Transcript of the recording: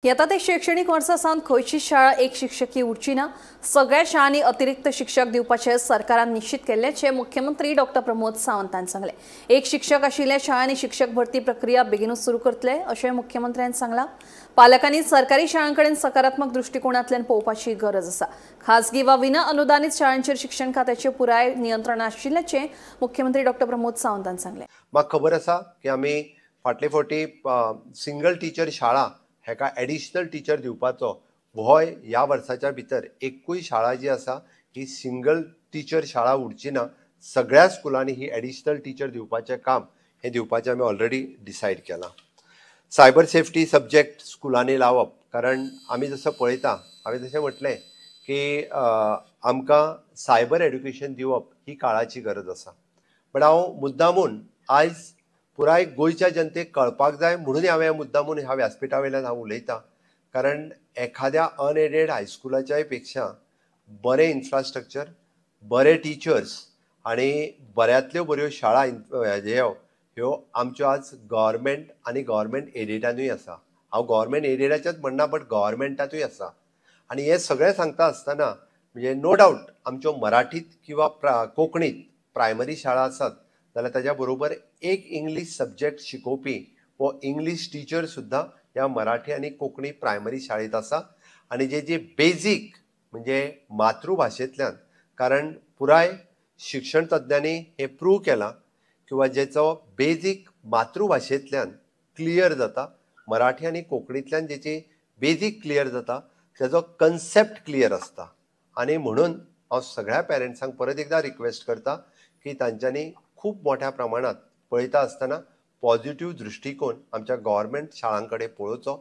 येता ते शैक्षणिक वर्सा सावन खंयचीच शाळा एक शिक्षकी उरची ना, सगळ्या शाळांनी अतिरिक्त शिक्षक दिवपाचे सरकारान निश्चित केल्ल्याचे मुख्यमंत्री डॉक्टर प्रमोद सावंतान सांगले। एक शिक्षक आशिल्ल्या शाळांनी शिक्षक भरती प्रक्रिया बेगीनूच सुरू करतले अशें मुख्यमंत्र्यांनी सांगला। पालकांनी सरकारी शाळांकडेन सकारात्मक दृष्टिकोनांतल्यान पळोवपाची गरज आसा। खासगी वा विना अनुदानित शाळांचेर शिक्षण खात्याचे पुराय नियंत्रण आशिल्ल्याचे मुख्यमंत्री डॉक्टर प्रमोद सावंतान सांगले। म्हाका खबर आसा की आमी फाटले फावटी सिंगल टीचर शाळा हेका एडिशनल टीचर दिवपाचो हो ह्या वर्साच्या भितर एकूय शाळा जी आसा ही सिंगल टीचर शाळा उरची ना, सगळ्या स्कुलांनी ही एडिशनल टीचर दिवपाचें काम हे दिवपाचें आमी ऑलरेडी डिसायड केलां। सायबर सेफ्टी सब्जेक्ट स्कुलांनी लावप, कारण आमी जसं पळयता, हांवें जशें म्हटलें की आमकां सायबर एड्युकेशन दिवप ही काळाची गरज आसा। पण हांव मुद्दामून आयज पुराय गोंयच्या जनतेक कळपाक जाय म्हणून हांवें मुद्दामून ह्या व्यासपीठा वयल्यान हांव उलयतां, कारण एखाद्या अनएडेड हायस्कुलाच्याय पेक्षा बरें इन्फ्रास्ट्रक्चर, बरे टिचर्स आनी बऱ्यांतल्यो बऱ्यो शाळा ह्यो आमच्यो आज गव्हर्मेंट आनी गव्हर्मेंट एडेडानूय आसा। हांव गव्हर्मेंट एडेडाचेंच म्हणना, बट गव्हर्मेंटातूय आसा। आनी हें सगळें सांगता आसतना म्हणजे नो डावट आमच्यो मराठीत किंवा कोंकणीत प्रायमरी शाळा आसात, जाल्यार ताच्या बरोबर एक इंग्लीश सब्जेक्ट शिकोवपी वो इंग्लीश टीचर सुद्दां ह्या मराठी आनी कोंकणी प्रायमरी शाळेंत आसा। आनी जे बेजीक म्हणजे मातृभाशेंतल्यान, कारण पुराय शिक्षण तज्ञांनी हें प्रूव केलां किंवा जेचो बेजीक मातृभाशेंतल्यान क्लियर जाता, मराठी आनी कोंकणींतल्यान जेची बेजीक क्लियर जाता, तेजो कन्सेप्ट क्लियर आसता। आनी म्हणून हांव सगळ्या पेरंट्सांक परत एकदां रिक्वेस्ट करता की तांच्यांनी खूब मोठ्या प्रमाणात पळयता आसतना पॉझिटिव्ह दृश्टिकोन आमच्या गव्हर्मेंट शाळां कडेन पळोवचो।